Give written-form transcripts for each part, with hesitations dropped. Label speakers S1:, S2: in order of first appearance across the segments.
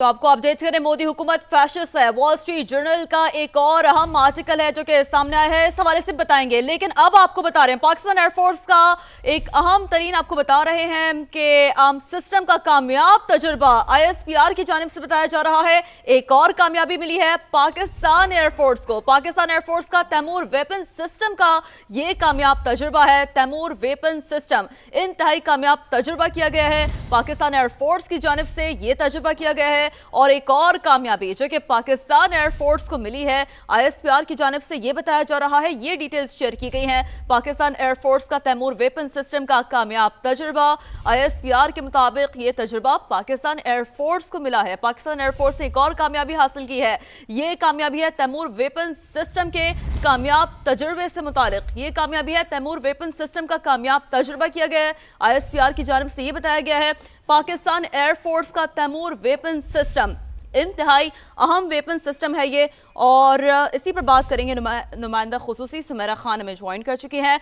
S1: तो आपको अपडेट करें, मोदी हुकूमत फैशिस्ट है। वॉल स्ट्रीट जर्नल का एक और अहम आर्टिकल है जो कि सामने आया है, इस हवाले से बताएंगे। लेकिन अब आपको बता रहे हैं पाकिस्तान एयरफोर्स का एक अहम तरीन आपको बता रहे हैं कि सिस्टम का कामयाब तजुर्बा ISPR की जानिब से बताया जा रहा है। एक और कामयाबी मिली है पाकिस्तान एयरफोर्स को। पाकिस्तान एयरफोर्स का तैमूर वेपन सिस्टम का ये कामयाब तजुर्बा है। तैमूर वेपन सिस्टम इंतहाई कामयाब तजुर्बा किया गया है, पाकिस्तान एयरफोर्स की जानिब से ये तजुर्बा किया गया है। और एक और कामयाबी जो कि पाकिस्तान एयरफोर्स को मिली है ISPR की जानिब से ये बताया जा रहा है, ये डिटेल्स शेयर की गई हैं। पाकिस्तान एयरफोर्स का तैमूर वेपन सिस्टम का कामयाब तजुर्बा, ISPR के मुताबिक ये तजुर्बा पाकिस्तान एयरफोर्स को मिला है। पाकिस्तान एयरफोर्स ने एक और कामयाबी हासिल की है, ये कामयाबी है तैमूर वेपन सिस्टम के कामयाब तजुर्बे से मुतालिक। ये कामयाबी है तैमूर वेपन सिस्टम का कामयाब तजुर्बा किया गया है। ISPR की जानिब से ये बताया गया है पाकिस्तान एयरफोर्स का तैमूर वेपन सिस्टम इंतहाई अहम वेपन सिस्टम है ये। और इसी पर बात करेंगे, नुमाइंदा खुसूसी सुमेरा खान हमें ज्वाइन कर चुकी हैं।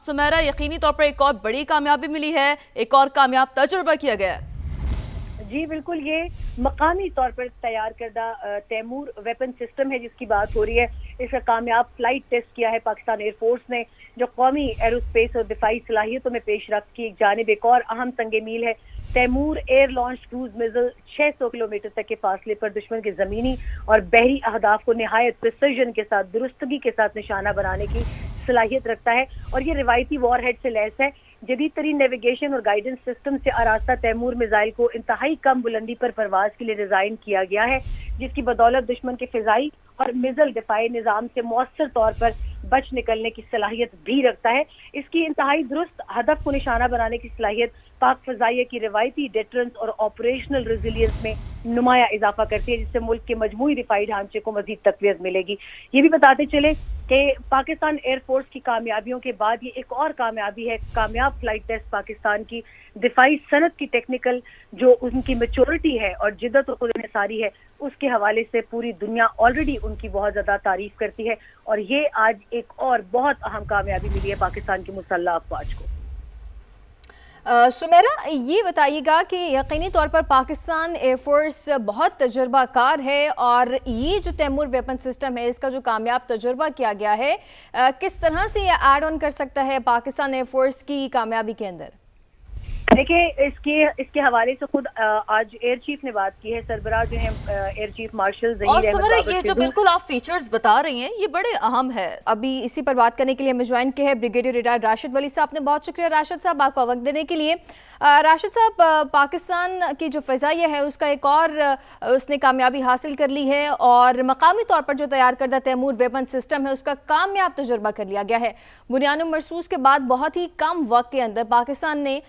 S1: सुमेरा, यकीनी तौर पर एक और बड़ी कामयाबी मिली है, एक और कामयाब तजुर्बा किया गया है।
S2: जी बिल्कुल, ये मकामी तौर पर तैयार करदा तैमूर वेपन सिस्टम है जिसकी बात हो रही है। इसका कामयाब फ्लाइट टेस्ट किया है पाकिस्तान एयरफोर्स ने, जो कौमी एरोस्पेस और दिफाई सलाहियतों में पेशरफ्त की एक जानिब एक और अहम तंगे मील है। Taimur air launch cruise missile 600 kilometre तक के फासले पर दुश्मन के जमीनी और बहरी अहदाफ को निहायत प्रिसिजन के साथ, दुरुस्तगी के साथ निशाना बनाने की सलाहियत रखता है। और ये रिवायती वॉर हेड से लैस है। जदीद तरीन नेविगेशन और गाइडेंस सिस्टम से आरास्ता तैमूर मिसाइल को इंतहाई कम बुलंदी पर परवाज के लिए डिजाइन किया गया है, जिसकी बदौलत दुश्मन के फिजाई और मिसाइल दिफाई निजाम से मौसर तौर पर बच निकलने की सलाहियत भी रखता है। इसकी इंतहाई दुरुस्त हदफ को निशाना बनाने की सलाहियत पाक फजाइया की रिवायती डेटरेंस और ऑपरेशनल रेजिलियंस में नुमाया इजाफा करती है, जिससे मुल्क के मजमूई दिफाई ढांचे को मजीद तकवीत मिलेगी। ये भी बताते चले कि पाकिस्तान एयरफोर्स की कामयाबियों के बाद ये एक और कामयाबी है, कामयाब फ्लाइट टेस्ट पाकिस्तान की दिफाई सनत की टेक्निकल जो उनकी मैच्योरिटी है और जिद्दत और खुदनिसारी है, उसके हवाले से पूरी दुनिया ऑलरेडी उनकी बहुत ज्यादा तारीफ करती है। और ये आज एक और बहुत अहम कामयाबी मिली है पाकिस्तान की मुसल्लह अफवाज को।
S3: सुमेरा, ये बताइएगा कि यकीनी तौर पर पाकिस्तान एयरफोर्स बहुत तजुर्बाकार है, और ये जो तैमूर वेपन सिस्टम है इसका जो कामयाब तजुर्बा किया गया है, किस तरह से ये ऐड ऑन कर सकता है पाकिस्तान एयरफोर्स की कामयाबी के अंदर?
S2: देखिए, इसके हवाले से खुद आज एयर चीफ ने बात की है। सरबराह जो है air chief marshal Zaheer Ahmed,
S1: ये जो बिल्कुल आप फीचर्स बता रही हैं ये बड़े अहम है।
S3: अभी इसी पर बात करने के लिए हमें ज्वाइन किया है ब्रिगेडियर रिटायर्ड राशिद वली साहब ने। बहुत शुक्रिया राशिद साहब आपका वक्त देने के लिए। राशिद साहब, पाकिस्तान की जो फ़ज़ाइया है उसका एक और उसने कामयाबी हासिल कर ली है, और मकामी तौर पर जो तैयार करदा तैमूर वेपन सिस्टम है उसका कामयाब तजुर्बा कर लिया गया है। बुनियाद मरसूस के बाद बहुत ही कम वक्त के अंदर पाकिस्तान ने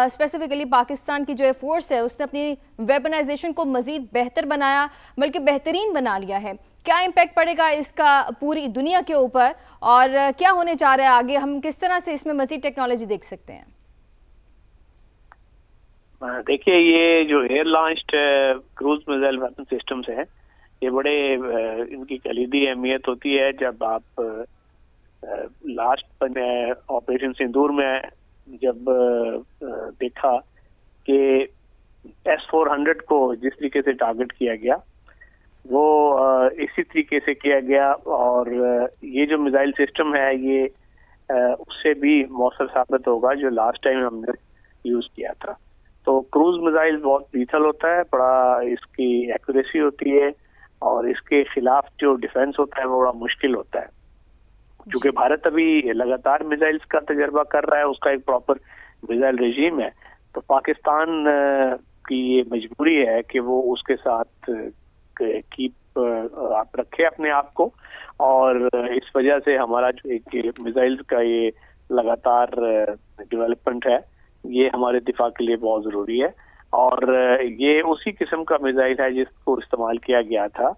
S3: स्पेसिफिकली पाकिस्तान की जो एयरफोर्स है उसने अपनी वेपनाइजेशन को मज़ीद बेहतर बनाया, बल्कि बेहतरीन बना लिया है। क्या इम्पैक्ट पड़ेगा इसका पूरी दुनिया के ऊपर, और क्या होने जा रहा है आगे? हम किस तरह से इसमें मज़ीद टेक्नोलॉजी देख सकते हैं?
S4: देखिए, ये जो air launched cruise missile weapon systems हैं, ये बड़े इनकी कलीदी अहमियत होती है। जब आप लास्ट ऑपरेशन सिंदूर में जब देखा कि S-400 को जिस तरीके से टारगेट किया गया वो इसी तरीके से किया गया, और ये जो मिसाइल सिस्टम है ये उससे भी मौसर साबित होगा जो लास्ट टाइम हमने यूज किया था। तो क्रूज मिसाइल बहुत लीथल होता है, बड़ा इसकी एक्यूरेसी होती है, और इसके खिलाफ जो डिफेंस होता है वो बड़ा मुश्किल होता है। क्योंकि भारत अभी लगातार मिसाइल्स का तजर्बा कर रहा है, उसका एक प्रॉपर मिसाइल रेजीम है, तो पाकिस्तान की ये मजबूरी है कि वो उसके साथ कीप आप रखे अपने आप को। और इस वजह से हमारा जो एक मिसाइल्स का ये लगातार डेवलपमेंट है, ये हमारे दिफा के लिए बहुत जरूरी है। और ये उसी किस्म का मिसाइल है जिसको इस्तेमाल किया गया था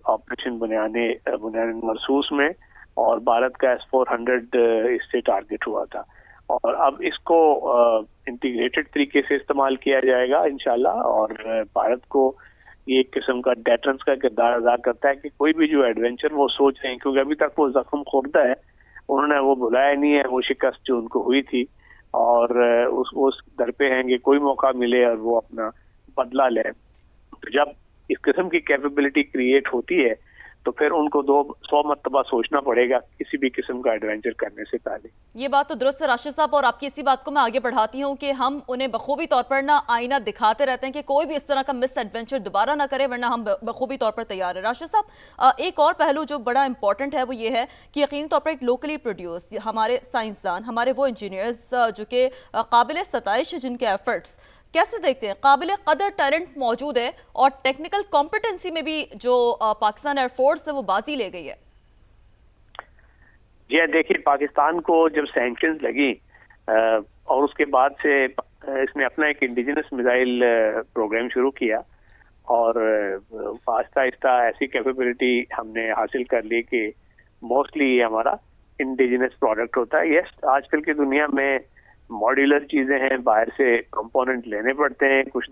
S4: ऑपरेशन बुनियाद मरसूस में, और भारत का S-400 इससे टारगेट हुआ था। और अब इसको इंटीग्रेटेड तरीके से इस्तेमाल किया जाएगा इंशाल्लाह, और भारत को ये एक किस्म का डेटरेंस का किरदार अदा करता है कि कोई भी जो एडवेंचर वो सोच रहे हैं, क्योंकि अभी तक वो जख्म खुर्दा है, उन्होंने वो बुलाया नहीं है, वो शिकस्त जो उनको हुई थी, और उस दर पे हैं कि कोई मौका मिले और वो अपना बदला ले। जब इस किस्म की कैपेबिलिटी क्रिएट होती है तो फिर उनको 100 मरतबा सोचना पड़ेगा किसी भी किस्म का एडवेंचर करने से पहले।
S1: ये बात तो दुरुस्त है राशिद साहब, और आपकी इसी बात को मैं आगे बढ़ाती हूँ कि हम उन्हें बखूबी तौर पर ना आईना दिखाते रहते हैं कि कोई भी इस तरह का मिस एडवेंचर दोबारा ना करे, वरना हम बखूबी तौर पर तैयार है। राशिद साहब, एक और पहलू जो बड़ा इंपॉर्टेंट है वो ये है कि यकीनी तौर पर एक लोकली प्रोड्यूस हमारे साइंसदान, हमारे वो इंजीनियर्स जो कि काबिल सताइश है, जिनके एफर्ट्स कैसे देखते हैं, काबिल कदर टैलेंट मौजूद है और टेक्निकल कॉम्पिटेंसी में भी जो पाकिस्तान एयरफोर्स है वो बाजी ले गई है।
S4: जी देखिए, पाकिस्तान को जब सैंक्शंस लगी और उसके बाद से इसने अपना एक इंडिजिनस मिसाइल प्रोग्राम शुरू किया और आहिस्ता आहिस्ता ऐसी कैपेबिलिटी हमने हासिल कर ली कि मोस्टली ये हमारा इंडिजिनस प्रोडक्ट होता है। यस, आजकल की दुनिया में मॉड्यूलर चीजें हैं, बाहर से कंपोनेंट लेने पड़ते हैं, कुछ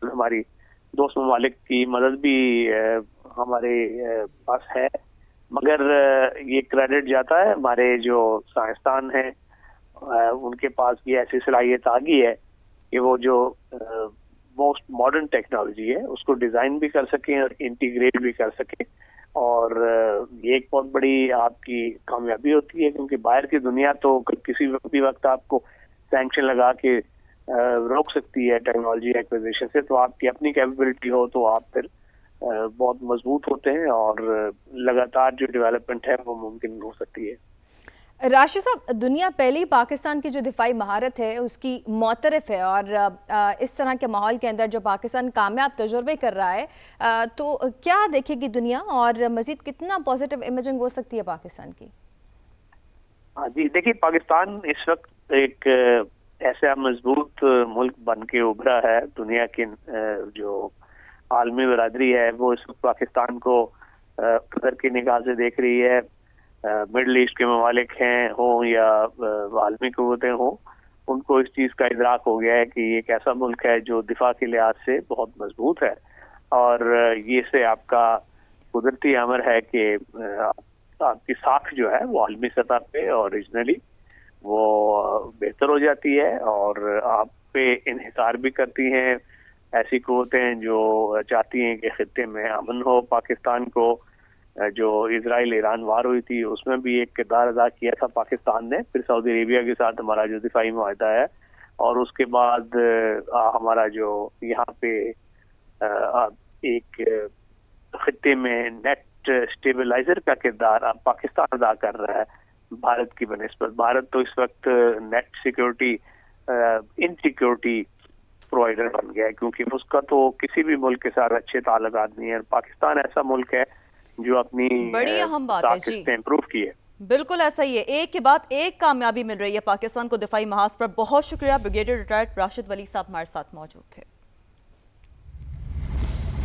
S4: हमारी दोस्त ममालिक की मदद भी हमारे पास है, मगर ये क्रेडिट जाता है हमारे जो साइंसदान हैं, उनके पास भी ऐसी सलाहियत आ गई है कि वो जो मोस्ट मॉडर्न टेक्नोलॉजी है उसको डिजाइन भी कर सकें और इंटीग्रेट भी कर सकें, और ये एक बहुत बड़ी आपकी कामयाबी होती है, क्योंकि बाहर की दुनिया तो किसी भी वक्त आपको सैंक्शन लगा के रोक सकती है टेक्नोलॉजी एक्विजिशन से। तो आपकी अपनी कैपेबिलिटी हो तो आप फिर बहुत मजबूत होते हैं और लगातार जो डेवलपमेंट है वो मुमकिन हो सकती है।
S3: राशिद साहब, दुनिया पहले ही पाकिस्तान की जो दिफाई महारत है उसकी मोतरफ है, और इस तरह के माहौल के अंदर जो पाकिस्तान कामयाब तजुर्बे कर रहा है, तो क्या देखेगी दुनिया और मजीद कितना पॉजिटिव इमेजिंग हो सकती है पाकिस्तान की?
S4: हाँ जी, देखिए, पाकिस्तान इस वक्त एक ऐसा मजबूत मुल्क बन के उभरा है। दुनिया की जो आलमी बरादरी है वो इस वक्त पाकिस्तान को कदर की निगाह से देख रही है। मिडल ईस्ट के ममालिक हैं हों या आलमी कुव्वतें हों, उनको इस चीज़ का इदराक हो गया है कि ये एक ऐसा मुल्क है जो दिफा के लिहाज से बहुत मजबूत है, और ये से आपका कुदरती अमर है कि आपकी साख जो है वो आलमी सतह पे और रीजनली वो बेहतर हो जाती है, और आप पे इन्हिसार भी करती हैं ऐसी कुव्वतें जो चाहती हैं कि खित्ते में अमन हो। पाकिस्तान को जो इजराइल ईरान वार हुई थी उसमें भी एक किरदार अदा किया था पाकिस्तान ने, फिर सऊदी अरेबिया के साथ हमारा जो दिफाई मुआहदा है, और उसके बाद हमारा जो यहाँ पे एक खित्ते में नेट स्टेबलाइजर का किरदार अब पाकिस्तान अदा कर रहा है भारत की बनिस्बत। भारत तो इस वक्त नेट सिक्योरिटी इनसिक्योरिटी प्रोवाइडर बन गया है, क्योंकि उसका तो किसी भी मुल्क के साथ अच्छे ताल्लुकात नहीं है। पाकिस्तान ऐसा मुल्क है जो अपनी
S1: बड़ी अहम बात है जी,
S4: इम्प्रूव की है।
S1: बिल्कुल ऐसा ही है, एक के बाद एक कामयाबी मिल रही है पाकिस्तान को दिफाई महाज पर। बहुत शुक्रिया, ब्रिगेडियर रिटायर्ड राशिद वली साहब हमारे साथ मौजूद थे।